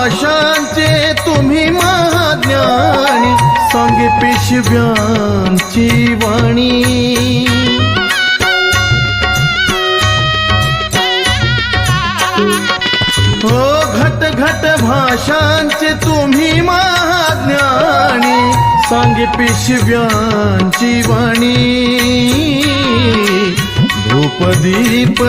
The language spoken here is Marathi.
भाषांचे तुम्ही महाज्ञानी, सांगे पेशव्यांची वाणी। हो घट घट भाषांचे तुम्ही महाज्ञानी, सांगे पेशव्यांची वाणी। धूपदीप